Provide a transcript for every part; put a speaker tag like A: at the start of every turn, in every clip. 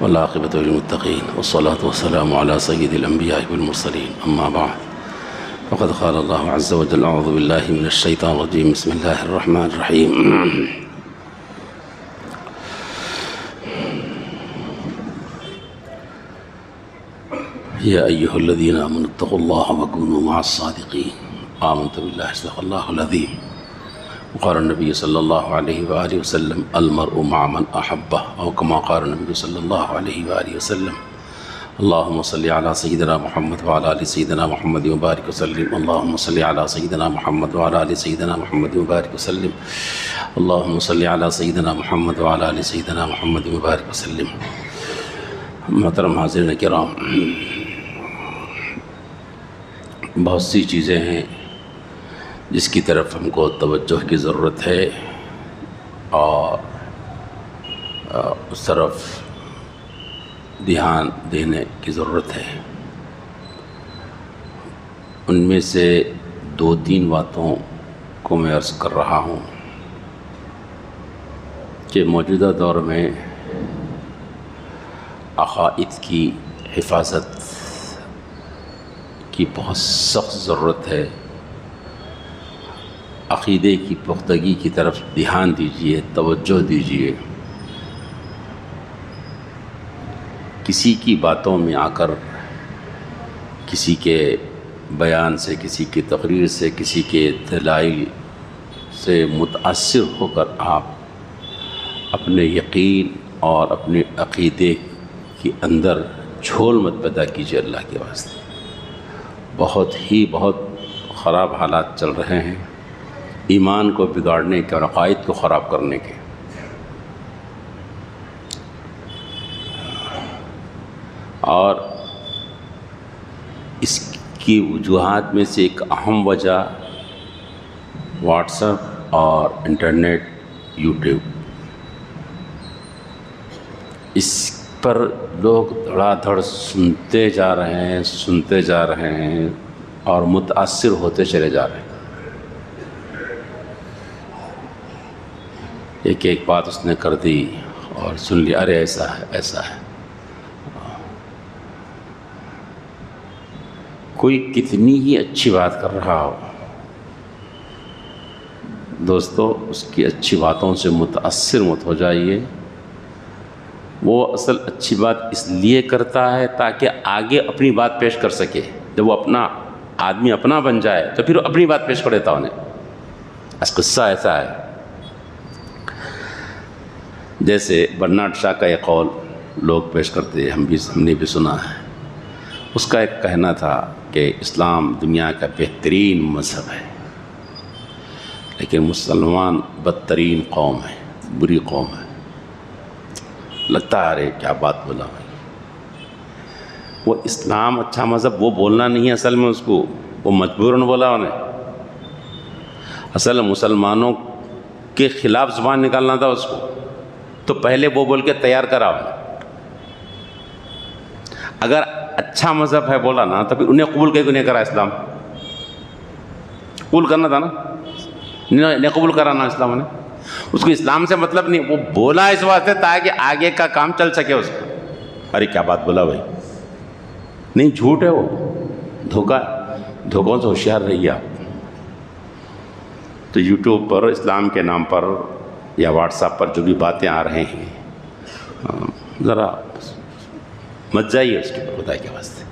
A: والعاقبة للمتقين والصلاة والسلام على سيد الأنبياء والمرسلين أما بعد فقد قال الله عز وجل أعوذ بالله من الشيطان الرجيم بسم الله الرحمن الرحيم يا أيها الذين آمنوا اتقوا الله وكونوا مع الصادقين آمنت بالله صدق الله العظيم وقال النبي صلى الله عليه وآله وسلم المرء مع من أحبه أو كما قال النبي صلى الله عليه وآله وسلم اللهم صل على سيدنا محمد وعلى آل سيدنا محمد وبارك وسلم اللهم صل على سيدنا محمد وعلى آل سيدنا محمد وبارك وسلم اللهم صل على سيدنا محمد وعلى آل سيدنا محمد وبارك وسلم. محترم حاضرین کرام، بہت سی چیزیں ہیں جس کی طرف ہم کو توجہ کی ضرورت ہے اور اس طرف دھیان دینے کی ضرورت ہے. ان میں سے دو تین باتوں کو میں عرض کر رہا ہوں کہ موجودہ دور میں عقائد کی حفاظت کی بہت سخت ضرورت ہے. عقیدے کی پختگی کی طرف دھیان دیجیے، توجہ دیجیے. کسی کی باتوں میں آ کر، کسی کے بیان سے، کسی کی تقریر سے، کسی کے دلائل سے متاثر ہو کر آپ اپنے یقین اور اپنے عقیدے کے اندر جھول مت پیدا کیجیے. اللہ کے واسطے بہت خراب حالات چل رہے ہیں ایمان کو بگاڑنے کے اور عقائد کو خراب کرنے کے. اور اس کی وجوہات میں سے ایک اہم وجہ واٹس ایپ اور انٹرنیٹ، یوٹیوب. اس پر لوگ دھڑا دھڑ سنتے جا رہے ہیں اور متاثر ہوتے چلے جا رہے ہیں. ایک بات اس نے کر دی اور سن لیا، ارے ایسا ہے. کوئی کتنی ہی اچھی بات کر رہا ہو، دوستو اس کی اچھی باتوں سے متاثر مت ہو جائیے. وہ اصل اچھی بات اس لیے کرتا ہے تاکہ آگے اپنی بات پیش کر سکے. جب وہ اپنا آدمی اپنا بن جائے تو پھر اپنی بات پیش کر دیتا انہیں. اس قصہ ایسا ہے جیسے برنارڈ شاہ کا ایک قول لوگ پیش کرتے ہیں، ہم نے بھی سنا ہے. اس کا ایک کہنا تھا کہ اسلام دنیا کا بہترین مذہب ہے، لیکن مسلمان بدترین قوم ہے، بری قوم ہے. لگتا ہے ارے کیا بات بولا بھائی. وہ اسلام اچھا مذہب وہ بولنا نہیں ہے اصل میں، اس کو وہ مجبوراً بولا انہیں. اصل مسلمانوں کے خلاف زبان نکالنا تھا اس کو، تو پہلے وہ بول کے تیار کرا انہیں. اگر اچھا مذہب ہے بولا نا تو پھر انہیں قبول کیوں نہیں کرا اسلام؟ قبول کرنا تھا نا، نہیں قبول کرانا اسلام نے. اس کو اسلام سے مطلب نہیں، وہ بولا اس واسطے تاکہ آگے کا کام چل سکے اس کا. ارے کیا بات بولا بھائی. نہیں، جھوٹ ہے وہ، دھوکوں سے ہوشیار رہیے آپ. تو یوٹیوب پر اسلام کے نام پر یا واٹس ایپ پر جو بھی باتیں آ رہے ہیں، ذرا مت جائیے اس کے پر خدا کے واسطے.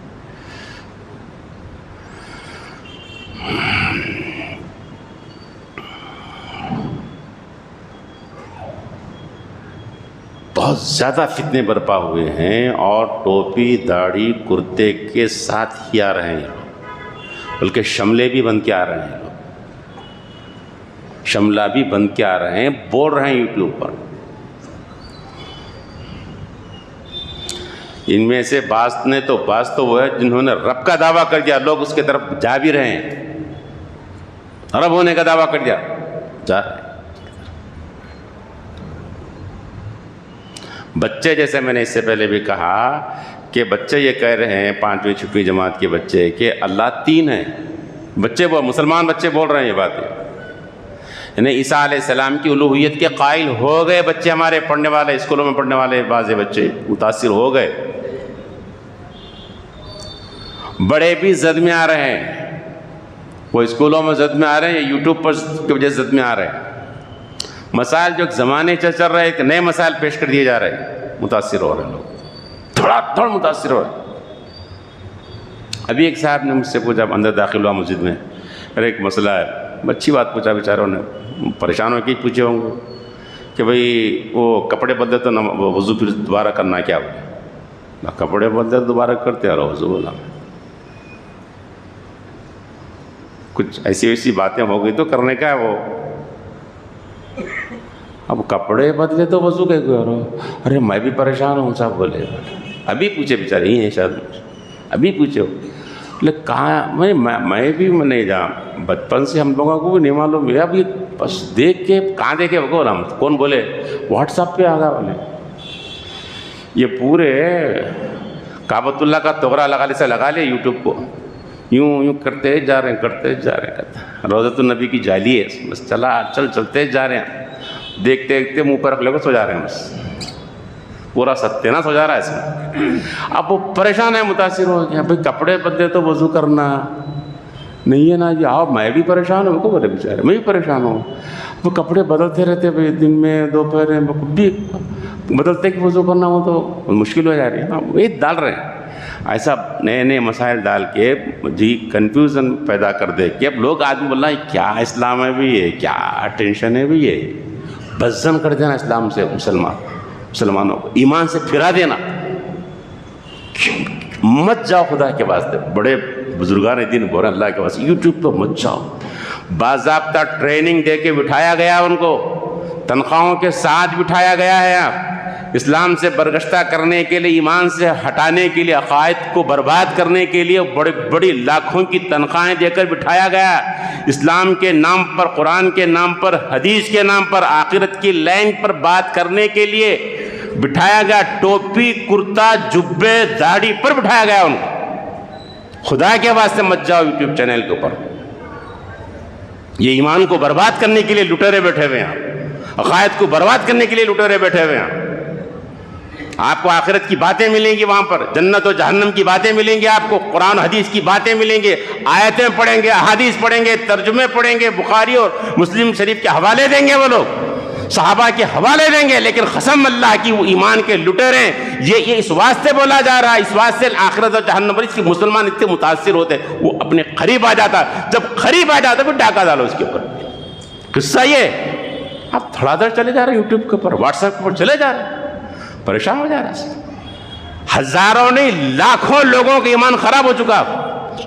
A: بہت زیادہ فتنے برپا ہوئے ہیں اور ٹوپی داڑھی کرتے کے ساتھ ہی آ رہے ہیں لوگ، بلکہ شملے بھی بن کے آ رہے ہیں لوگ، شملہ بھی بن کے آ رہے ہیں، بول رہے ہیں یوٹیوب پر. ان میں سے بعض تو وہ ہے جنہوں نے رب کا دعویٰ کر دیا، لوگ اس کے طرف جا بھی رہے ہیں. رب ہونے کا دعویٰ کر دیا، جا رہے ہیں. بچے، جیسے میں نے اس سے پہلے بھی کہا کہ بچے یہ کہہ رہے ہیں 5ویں 6ویں جماعت کے بچے کہ اللہ 3 ہے. بچے وہ مسلمان بچے بول رہے ہیں یہ باتیں. یعنی عیسیٰ علیہ السلام کی الوہیت کے قائل ہو گئے بچے ہمارے پڑھنے والے، اسکولوں میں پڑھنے والے بعض بچے متاثر ہو گئے، بڑے بھی زد میں آ رہے ہیں، وہ اسکولوں میں زد میں آ رہے ہیں یا یوٹیوب پر کی وجہ سے زد میں آ رہے ہیں۔ مسائل جو زمانے چل رہے ہیں، نئے مسائل پیش کر دیے جا رہے ہیں، متاثر ہو رہے ہیں لوگ، تھوڑا متاثر ہو رہے ہیں۔ ابھی ایک صاحب نے مجھ سے پوچھا، اندر داخل ہوا مسجد میں، ارے ایک مسئلہ ہے، اچھی بات پوچھا، بیچاروں نے پریشان ہو کے پوچھے ہوں گے کہ بھئی وہ کپڑے بدلے تو وضو پھر دوبارہ کرنا کیا بولے؟ کپڑے بدلے دوبارہ کرتے اور وضو بولا، کچھ ایسی ویسی باتیں ہو گئی تو کرنے کا ہے وہ، اب کپڑے بدلے تو وضو کے کرو، ارے میں بھی پریشان ہوں صاحب بولے، ابھی پوچھے بیچارے ہی ہیں شاید، ابھی پوچھے ہو، لیکن کہاں میں بھی نہیں جانا، بچپن سے ہم لوگوں کو بھی نہیں معلوم ہے، اب یہ بس دیکھ کے کہاں دیکھے بول ہم کون بولے واٹس ایپ پہ آگا والے، یہ پورے کعبۃ اللہ کا تغرا لگا لے یوٹیوب کو، یوں کرتے جا رہے ہیں، روضۃ النبی کی جالی ہے، بس چلتے جا رہے ہیں، دیکھتے منہ پر رکھ لے کو سو جا رہے ہیں، بس پورا ستیاناش ہو جا رہا ہے اس میں۔ اب وہ پریشان ہے، متاثر ہو گیا، بھائی کپڑے بدلے تو وضو کرنا نہیں ہے نا جی، آؤ میں بھی پریشان ہوں، کو بولے بیچارے میں بھی پریشان ہوں، وہ کپڑے بدلتے رہتے بھائی، دن میں دوپہر میں بھی بدلتے کہ وضو کرنا ہو تو مشکل ہو جا رہی ہے، وہی ڈال رہے ہیں، ایسا نئے مسائل ڈال کے جی کنفیوژن پیدا کر دے کہ اب لوگ آدمی بول رہا ہے کیا اسلام ہے بھی ہے، کیا ٹینشن ہے بھی ہے، بزن کر دینا اسلام سے مسلمانوں کو، ایمان سے پھرا دینا، مت جاؤ خدا کے واسطے، بڑے بزرگان دین بول رہے ہیں اللہ کے واسطے یوٹیوب پہ مت جاؤ، باضابطہ ٹریننگ دے کے بٹھایا گیا ان کو، تنخواہوں کے ساتھ بٹھایا گیا ہے، اسلام سے برگشتہ کرنے کے لیے، ایمان سے ہٹانے کے لیے، عقائد کو برباد کرنے کے لیے بڑی لاکھوں کی تنخواہیں دے کر بٹھایا گیا، اسلام کے نام پر، قرآن کے نام پر، حدیث کے نام پر، آخرت کی لائن پر بات کرنے کے لیے بٹھایا گیا، ٹوپی کرتا جبے داڑھی پر بٹھایا گیا ان کو، خدا کے واسطے مت جاؤ یوٹیوب چینل کے اوپر، یہ ایمان کو برباد کرنے کے لیے لٹیرے بیٹھے ہوئے ہیں، عقائد کو برباد کرنے کے لیے لٹیرے بیٹھے ہوئے ہیں، آپ کو آخرت کی باتیں ملیں گی، وہاں پر جنت و جہنم کی باتیں ملیں گی، آپ کو قرآن حدیث کی باتیں ملیں گے، آیتیں پڑھیں گے، احادیث پڑھیں گے، ترجمے پڑھیں گے، بخاری اور مسلم شریف کے حوالے دیں گے، وہ لوگ صحابہ کے حوالے دیں گے، لیکن قسم اللہ کی وہ ایمان کے لٹیرے ہیں، یہ اس واسطے بولا جا رہا ہے، اس واسطے آخرت و جہنم پر اس کی مسلمان اتنے متاثر ہوتے ہیں، وہ اپنے قریب آ جاتا، جب قریب آ جاتا پھر ڈاکہ ڈالو اس کے اوپر، قصہ یہ آپ تھوڑا دیر چلے جا رہے ہیں یوٹیوب کے اوپر، واٹس ایپ پر چلے جا رہے ہیں، پریشان ہو جا رہا ہے، ہزاروں نہیں لاکھوں لوگوں کا ایمان خراب ہو چکا،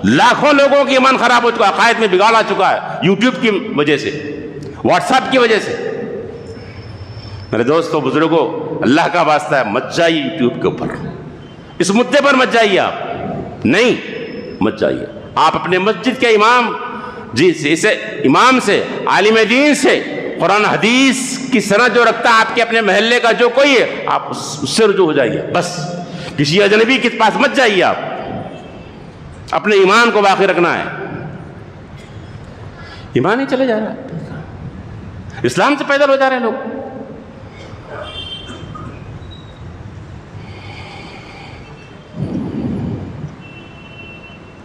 A: لاکھوں لوگوں کا ایمان خراب ہو چکا، عقائد میں بگاڑ آ چکا ہے یوٹیوب کی وجہ سے، واٹس ایپ کی وجہ سے۔ میرے دوستو بزرگوں، اللہ کا واسطہ ہے مت جائیے یوٹیوب کے اوپر، اس مدے پر مت جائیے، آپ نہیں مت جائیے، آپ اپنے مسجد کے امام جی اسے امام سے، عالم دین سے، قرآن حدیث کی سند جو رکھتا ہے آپ کے اپنے محلے کا جو کوئی ہے، آپ اس سے رجوع ہو جائیے، بس کسی اجنبی کے پاس مت جائیے، آپ اپنے ایمان کو باقی رکھنا ہے، ایمان ہی چلے جا رہا ہے، اسلام سے پیدل ہو جا رہے ہیں لوگ۔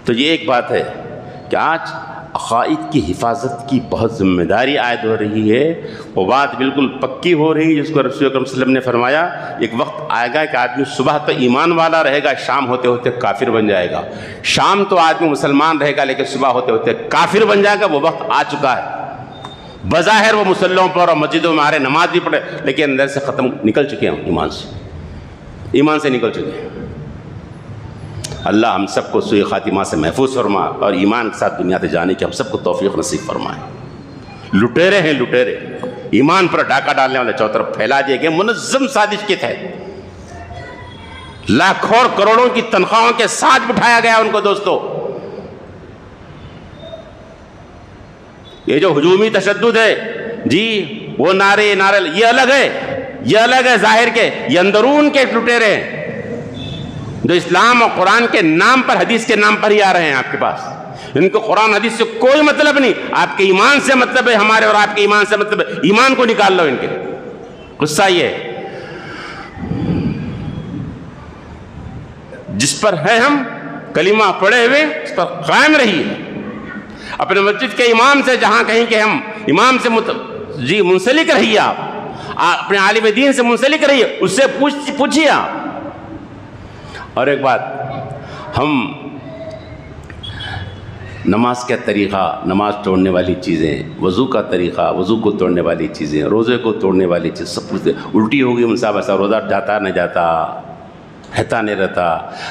A: تو یہ ایک بات ہے کہ آج عقائد کی حفاظت کی بہت ذمہ داری عائد ہو رہی ہے، وہ بات بالکل پکی ہو رہی ہے، جس کو رسول اکرم صلی اللہ علیہ وسلم نے فرمایا ایک وقت آئے گا کہ آدمی صبح تو ایمان والا رہے گا، شام ہوتے ہوتے کافر بن جائے گا، شام تو آدمی مسلمان رہے گا لیکن صبح ہوتے ہوتے کافر بن جائے گا، وہ وقت آ چکا ہے، بظاہر وہ مسلوں پر اور مسجدوں میں آ رہے، نماز بھی پڑھے، لیکن اندر سے نکل چکے ہیں، ایمان سے نکل چکے ہیں۔ اللہ ہم سب کو سوء خاتمہ سے محفوظ فرما اور ایمان کے ساتھ دنیا سے جانے کی ہم سب کو توفیق نصیب فرمائے۔ لٹیرے ہیں لٹیرے، ایمان پر ڈاکہ ڈالنے والے چاروں طرف پھیلا دیے گئے، منظم سازش کے تحت لاکھوں اور کروڑوں کی تنخواہوں کے ساتھ بٹھایا گیا ان کو۔ دوستو یہ جو ہجومی تشدد ہے جی، وہ نعرے یہ الگ ہے ظاہر کے، یہ اندرون کے لٹیرے ہیں جو اسلام اور قرآن کے نام پر، حدیث کے نام پر ہی آ رہے ہیں آپ کے پاس، ان کو قرآن حدیث سے کوئی مطلب نہیں، آپ کے ایمان سے مطلب ہے، ہمارے اور آپ کے ایمان سے مطلب ہے، ایمان کو نکال لو ان کے. غصہ یہ ہے جس پر ہے ہم کلمہ پڑھے ہوئے اس پر قائم رہیے. اپنے مسجد کے امام سے جہاں کہیں کہ ہم امام سے منسلک رہیے، آپ اپنے عالم دین سے منسلک رہیے، اس سے پوچھیے آپ. اور ایک بات، ہم نماز کا طریقہ، نماز توڑنے والی چیزیں، وضو کا طریقہ، وضو کو توڑنے والی چیزیں، روزے کو توڑنے والی چیز سب کچھ الٹی ہوگی. صاحب ایسا روزہ جاتا نہیں جاتا، رہتا نہیں رہتا،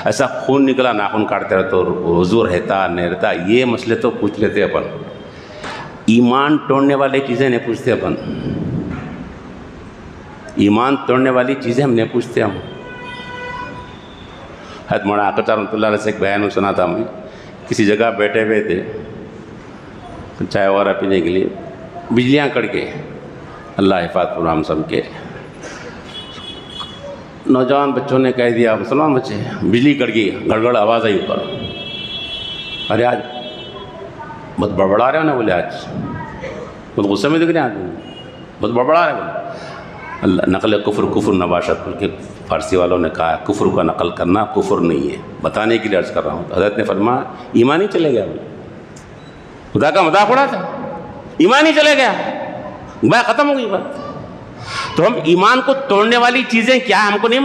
A: ایسا خون نکلا ناخن کاٹتے رہتا تو وضو رہتا نہیں رہتا، یہ مسئلے تو پوچھ لیتے اپن. ایمان توڑنے والی چیزیں نہیں پوچھتے اپن، ایمان توڑنے والی چیزیں ہم نہیں پوچھتے. ہم حضرت مولانا عاقب صاحب رحمۃ اللہ علیہ سے ایک بیان میں سنا تھا، ہمیں کسی جگہ بیٹھے ہوئے تھے چائے وغیرہ پینے کے لیے، بجلیاں کڑ کے، اللہ حفاظت فرمائے سب کے. نوجوان بچوں نے کہہ دیا، مسلمان بچے، بجلی کڑ گئی، گڑگڑ آواز آئی اوپر. ارے آج بہت بڑبڑا رہے ہو نا، بولے آج بہت غصے میں دکھ رہے ہیں، آج بہت بڑبڑا رہے بولے. اللہ نقل کفر نباشت بول کے فارسی والوں نے کہا کفر کا نقل کرنا کفر نہیں ہے، بتانے کے لیے عرض کر رہا ہوں. حضرت نے فرمایا ایمان ہی چلے گیا، خدا کا مذاق اڑا تھا، ایمان ہی چلے گیا، بات ختم ہو گئی بات. تو ہم ایمان کو توڑنے والی چیزیں کیا ہم کو نہیں،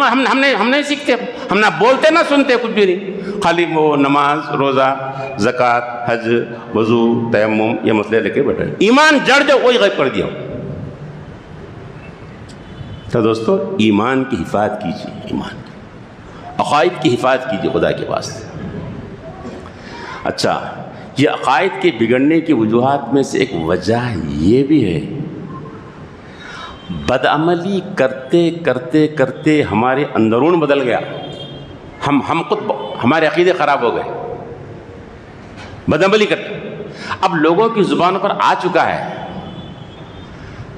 A: ہم نہیں سیکھتے، ہم نہ بولتے نہ سنتے، کچھ بھی نہیں، خالی وہ نماز، روزہ، زکوٰۃ، حج، وضو، تیمم، یہ مسئلے لے کے بیٹھے. ایمان جڑ جو وہی غائب کر دیا. تو دوستو ایمان کی حفاظت کیجیے، ایمان کی عقائد کی حفاظت کیجیے خدا کے واسطے. اچھا، یہ عقائد کے بگڑنے کی وجوہات میں سے ایک وجہ یہ بھی ہے، بدعملی کرتے کرتے کرتے ہمارے اندرون بدل گیا. ہم خود ہمارے عقیدے خراب ہو گئے بدعملی کرتے. اب لوگوں کی زبانوں پر آ چکا ہے،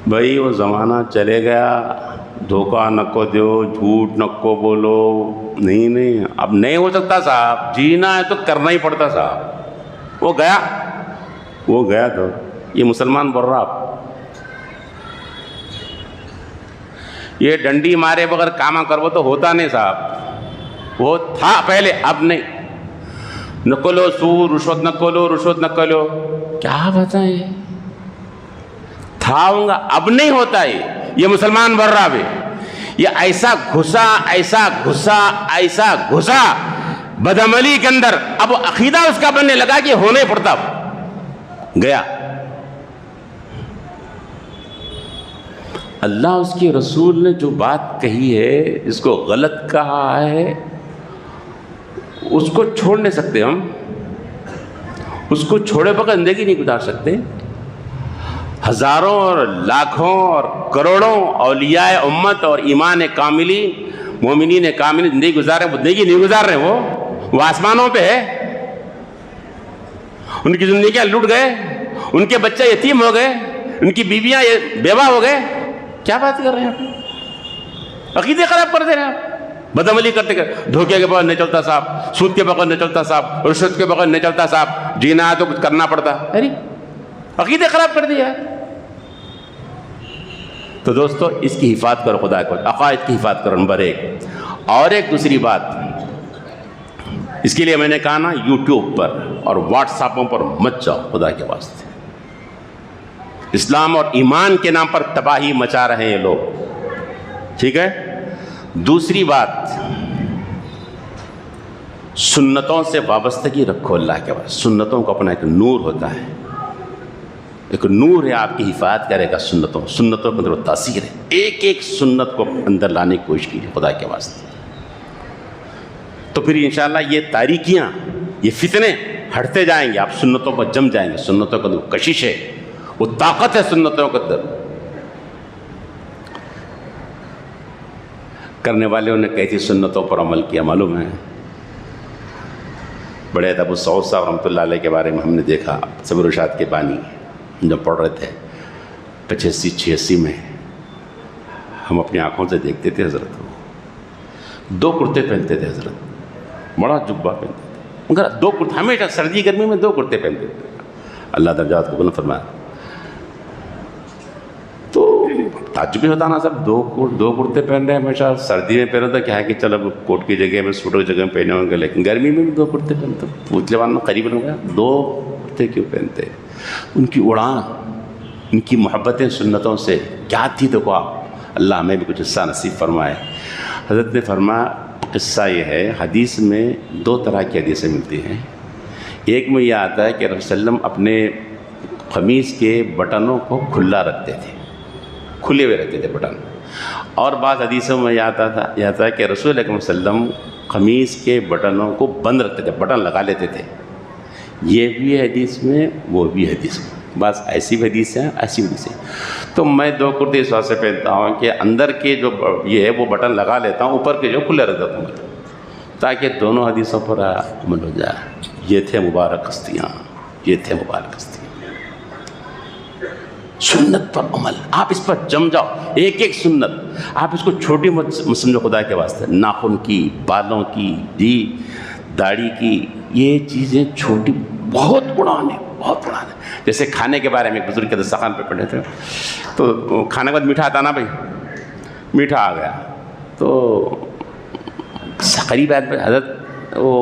A: بھائی وہ زمانہ چلے گیا، دھوکہ نہ کو دو، جھوٹ نہ کو بولو. نہیں اب نہیں ہو سکتا صاحب، جینا ہے تو کرنا ہی پڑتا صاحب. وہ گیا تو یہ مسلمان بول رہا. یہ ڈنڈی مارے بغیر کاما کرو تو ہوتا نہیں صاحب، وہ تھا پہلے، اب نہیں. نکلو سود، رشوت نہ لو، کیا بتائیں، تھا ہوں گا، اب نہیں ہوتا. یہ مسلمان بڑھ رہا ہے، یہ ایسا گھسا بدعملی کے اندر، اب عقیدہ اس کا بننے لگا کہ ہونے پڑتا. گیا اللہ اس کے رسول نے جو بات کہی ہے، اس کو غلط کہا ہے، اس کو چھوڑ نہیں سکتے ہم، اس کو چھوڑے بغیر زندگی نہیں گزار سکتے. ہزاروں اور لاکھوں اور کروڑوں اولیاء امت اور ایمان کاملی، مومنین کاملی زندگی گزار رہے، زندگی نہیں گزار رہے، وہ آسمانوں پہ ہے. ان کی زندگیاں لٹ گئے، ان کے بچے یتیم ہو گئے، ان کی بیویاں بیوہ ہو گئے. کیا بات کر رہے ہیں آپ؟ عقیدے خراب کر دے رہے ہیں آپ، بدعملی کرتے کرتے. دھوکے کے بغیر نہیں چلتا صاحب، سود کے بغیر نہیں چلتا صاحب، رشوت کے بغیر نہیں چلتا صاحب، جینا ہے تو کچھ کرنا پڑتا. ارے عقیدے خراب کر دیا. تو دوستو اس کی حفاظت کرو، خدا کو عقائد کی حفاظت کرو، نمبر 1. اور ایک دوسری بات، اس کے لیے میں نے کہا نا، یوٹیوب پر اور واٹس ایپوں پر مت جاؤ خدا کے واسطے. اسلام اور ایمان کے نام پر تباہی مچا رہے ہیں یہ لوگ، ٹھیک ہے. دوسری بات، سنتوں سے وابستگی رکھو اللہ کے واسطے. سنتوں کو اپنا ایک نور ہوتا ہے، ایک نور ہے، آپ کی حفاظت کرے گا. سنتوں کے اندر تاثیر ہے. ایک سنت کو اندر لانے کی کوشش کیجیے خدا کے واسطے. تو پھر انشاءاللہ یہ تاریکیاں، یہ فتنے ہٹتے جائیں گے، آپ سنتوں پر جم جائیں گے. سنتوں کے اندر کشش ہے، وہ طاقت ہے سنتوں کے اندر. کرنے والوں نے کیسی سنتوں پر عمل کیا معلوم ہے. بڑے ابو سعود صاحب رحمۃ اللہ علیہ کے بارے میں ہم نے دیکھا، صبر و ارشاد کے بانی جب پڑھ رہے تھے 85-86 میں، ہم اپنی آنکھوں سے دیکھتے تھے حضرت کو. 2 کرتے پہنتے تھے حضرت، بڑا جبہ پہنتے تھے. مگر دو کرتے ہمیشہ سردی گرمی میں دو کرتے پہنتے تھے. اللہ درجات کو بلند فرمایا. تو تعجب ہوتا نا سب دو کرتے پہن رہے ہیں ہمیشہ, سردی میں پہنو تو کیا ہے کہ چلو کوٹ کی جگہ میں سوٹر کی جگہ میں پہنے ہوں گے, لیکن گرمی میں بھی دو کرتے پہنتے. پوچھ لیوانا قریب ہو گیا دو کرتے کیوں پہنتے. ان کی اڑان, ان کی محبتیں سنتوں سے کیا تھی. دیکھو آپ, اللہ ہمیں بھی کچھ حصہ نصیب فرمائے. حضرت نے فرمایا, قصہ یہ ہے, حدیث میں دو طرح کی حدیثیں ملتی ہیں. ایک میں یہ آتا ہے کہ رسول صلی اللہ علیہ وسلم اپنے قمیص کے بٹنوں کو کھلا رکھتے تھے, کھلے ہوئے رکھتے تھے بٹن. اور بعض حدیثوں میں یہ آتا ہے کہ رسول اکرم صلی اللہ علیہ وسلم قمیص کے بٹنوں کو بند رکھتے تھے, بٹن لگا لیتے تھے. یہ بھی ہے حدیث میں, وہ بھی حدیث میں. بس ایسی بھی حدیث ہیں, ایسی بھی حدیث ہیں. تو میں دو کرتے اس واسطے پہنتا ہوں کہ اندر کے جو یہ ہے وہ بٹن لگا لیتا ہوں, اوپر کے جو کھلے رکھ دیتا ہوں, تاکہ دونوں حدیثوں پر عمل ہو جائے. یہ تھے مبارک ہستیاں, یہ تھے مبارک ہستیاں. سنت پر عمل, آپ اس پر جم جاؤ. ایک ایک سنت, آپ اس کو چھوٹی مت سمجھو خدا کے واسطے. ناخن کی, بالوں کی, داڑھی کی, یہ چیزیں چھوٹی, بہت اڑان ہے, بہت اڑان ہے. جیسے کھانے کے بارے میں ایک بزرگ کے دسترخوان پہ پڑھے تھے, تو کھانے کے بعد میٹھا آتا نا بھائی, میٹھا آ گیا تو قریب آیت پہ حضرت وہ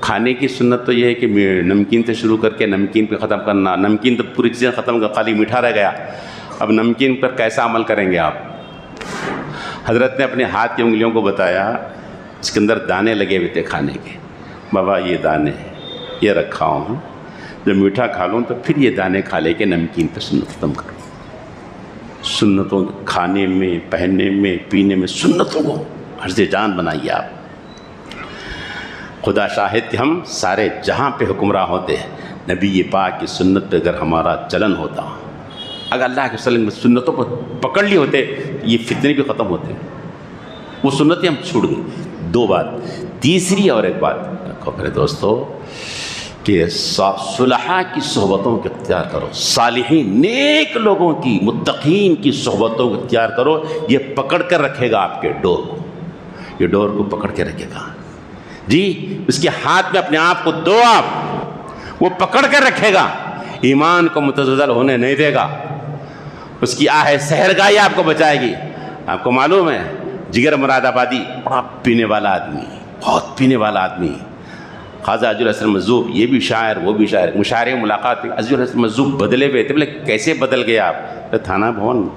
A: کھانے کی سنت تو یہ ہے کہ نمکین سے شروع کر کے نمکین پہ ختم کرنا. نمکین تو پوری چیزیں ختم کر, خالی میٹھا رہ گیا. اب نمکین پر کیسا عمل کریں گے آپ؟ حضرت نے اپنے ہاتھ کی انگلیوں کو بتایا, اس کے اندر دانے لگے ہوئے تھے کھانے کے. بابا یہ دانے یہ رکھا ہوں, جب میٹھا کھا لوں تو پھر یہ دانے کھا لے کے نمکین پہ سنت ختم کروں. سنتوں کھانے میں, پہننے میں, پینے میں سنتوں کو حرز جان بنائیے آپ. خدا شاہد کہ ہم سارے جہاں پہ حکمراں ہوتے ہیں, نبی پاک کی سنت پہ اگر ہمارا چلن ہوتا, اگر اللہ کے وسلم کی سنتوں کو پکڑ لی ہوتے, یہ فتنے بھی ختم ہوتے. وہ سنتیں ہم چھوڑ گئے. دو بات. تیسری اور ایک بات رکھو میرے دوستو, کہ صلحاء کی صحبتوں کو اختیار کرو, صالحین نیک لوگوں کی, متقین کی صحبتوں کو اختیار کرو. یہ پکڑ کر رکھے گا آپ کے ڈور کو, یہ ڈور کو پکڑ کے رکھے گا جی. اس کے ہاتھ میں اپنے آپ کو دو آپ, وہ پکڑ کر رکھے گا, ایمان کو متزلزل ہونے نہیں دے گا. اس کی آہ سحرگاہی آپ کو بچائے گی. آپ کو معلوم ہے جگر مراد آبادی بڑا پینے والا آدمی, بہت پینے والا آدمی, خواجہ عزیز الحسن مجذوب, یہ بھی شاعر وہ بھی شاعر. مشاعرے ملاقات میں عزیز الحسن مجذوب بدلے ہوئے تھے. بولے کیسے بدل گئے آپ؟ تھانہ بھون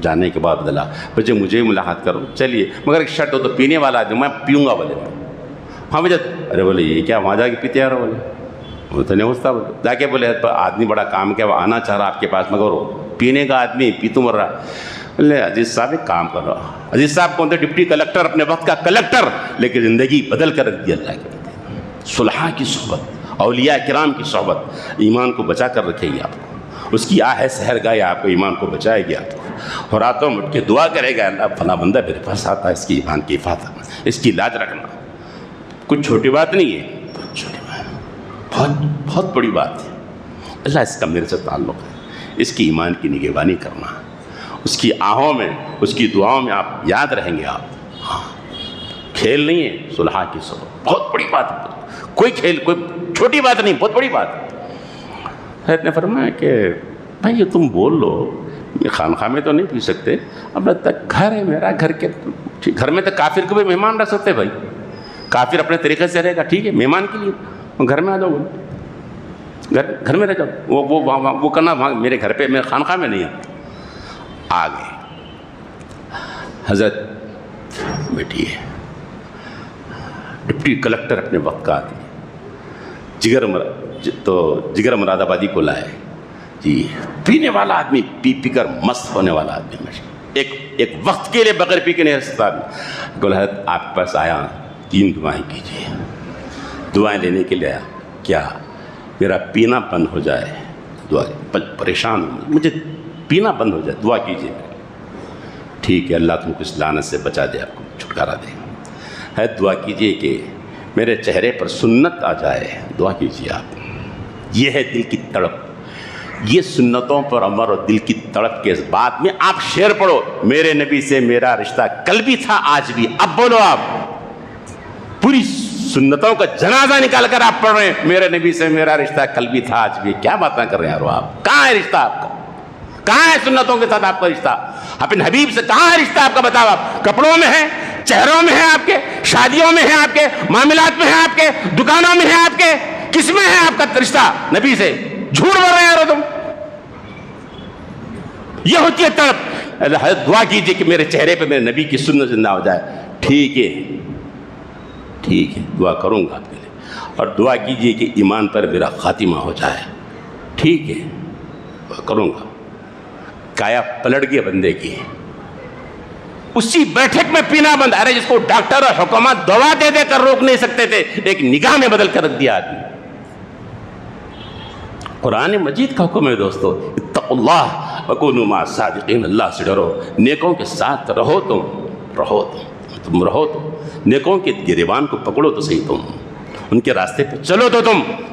A: جانے کے بعد بدلا. بچے مجھے ملاقات کرو, چلیے, مگر ایک شرط ہو تو پینے والا آدمی, میں پیوں گا. بولے ہاں مجھے, ارے بولے یہ کیا وہاں جا کے پیتے آ رہا؟ بولے وہ تو نہیں ہوتا. بولے جا کے بولے آدمی بڑا کام کیا, وہ آنا چاہ رہا آپ کے پاس, مگر وہ پینے کا آدمی پیتو مر رہا. بولے عزیز صاحب ایک کام کر رہا. عزیز صاحب کون تھے؟ ڈپٹی کلکٹر, اپنے وقت کا کلکٹر, لیکن زندگی بدل کر رکھ دی اللہ کے. صلحاء کی صحبت, اولیاء کرام کی صحبت ایمان کو بچا کر رکھے گی آپ کو. اس کی آہ سحرگاہ آپ کو ایمان کو بچائے گی آپ کو. اور راتوں میں اٹھ کے دعا کرے گا, اللہ فلاں بندہ میرے پاس آتا ہے, اس کی ایمان کی حفاظت, اس کی لاج رکھنا. کچھ چھوٹی بات نہیں ہے, بہت چھوٹی بات, بہت بہت بڑی بات ہے. اللہ اس کا میرے سے تعلق ہے. اس کی ایمان کی نگہبانی کرنا, اس کی آہوں میں, اس کی دعاؤں میں آپ یاد رہیں گے آپ. ہاں کھیل نہیں ہے, صلحاء کی صحبت بہت بڑی بات ہے. کوئی کھیل, کوئی چھوٹی بات نہیں, بہت بڑی بات. حضرت نے فرمایا کہ بھائی یہ تم بول لو, خانقاہ میں تو نہیں پی سکتے, اب تک گھر ہے میرا, گھر میں تو کافر کو بھی مہمان رکھ سکتے. بھائی کافر اپنے طریقے سے رہے گا, ٹھیک ہے, مہمان کے لیے گھر میں آ جاؤ, گھر میں رہ جاؤ. وہ کرنا میرے گھر پہ, میرے خانقاہ میں نہیں ہے. آ گئے. حضرت بیٹھی ہے, ڈپٹی کلکٹر اپنے وقت کا آدمی, جگر مراد آبادی کو لائے جی. پینے والا آدمی, پی کر مست ہونے والا آدمی, ایک وقت کے لیے بغیر پی کے نہیں رہ سکتا آدمی. بولا حضرت آپ کے پاس آیا, 3 دعائیں کیجیے. دعائیں لینے کے لیے آیا, کیا میرا پینا بند ہو جائے, دعا, پریشان ہوں, مجھے پینا بند ہو جائے, دعا کیجیے. ٹھیک ہے, اللہ تم کو اس لعنت سے بچا دے, آپ کو چھٹکارا دے. ہے دعا کیجیے کہ میرے چہرے پر سنت آ جائے, دعا کیجیے آپ. یہ ہے دل کی تڑپ, یہ سنتوں پر عمل اور دل کی تڑپ کے اس بات میں آپ شعر پڑھو, میرے نبی سے میرا رشتہ کل بھی تھا آج بھی, اب بولو آپ. پوری سنتوں کا جنازہ نکال کر آپ پڑھ رہے ہیں میرے نبی سے میرا رشتہ کل بھی تھا آج بھی. کیا باتیں کر رہے ہیں یارو آپ؟ کہاں ہے رشتہ آپ کا؟ کہاں ہے سنتوں کے ساتھ آپ کا رشتہ؟ اپنے حبیب سے کہاں ہے رشتہ آپ کا؟ بتاؤ. آپ کپڑوں میں ہے، چہروں میں ہے آپ کے، شادیوں میں ہے آپ کے، معاملات میں ہے آپ کے، دکانوں میں ہے آپ کے، کس میں ہے آپ کا رشتہ نبی سے؟ جھوٹ بول رہے ہیں یارو تم. یہ ہوتی ہے تڑپ. دعا کیجئے کہ میرے چہرے پہ میرے نبی کی سنت زندہ ہو جائے. ٹھیک ہے، ٹھیک ہے، دعا کروں گا آپ کے لیے. اور دعا کیجئے کہ ایمان پر میرا خاتمہ ہو جائے. ٹھیک ہے، دعا کروں گا. کایا پلٹ گیا بندے کی، اسی بیٹھک میں پینا بند. ارے جس کو ڈاکٹر اور حکومت دوا دے دے کر روک نہیں سکتے تھے، ایک نگاہ میں بدل کر رکھ دیا آدمی. قرآن مجید کا حکم ہے دوستو، اتقوا اللہ وکونوا مع الصادقین. اللہ سے ڈرو، نیکوں کے ساتھ رہو. تم رہو. نیکوں کے گریبان کو پکڑو تو صحیح، تم ان کے راستے پہ چلو تو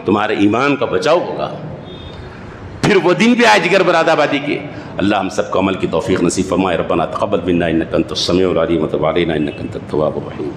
A: تمہارے ایمان کا بچاؤ ہوگا. پھر وہ دن بھی آئے جگر براد آبادی کے. اللہ ہم سب کو عمل کی توفیق نصیب فرمائے. ربنا تقبل منا انک انت السمیع العلیم وتب علینا انک انت التواب الرحیم.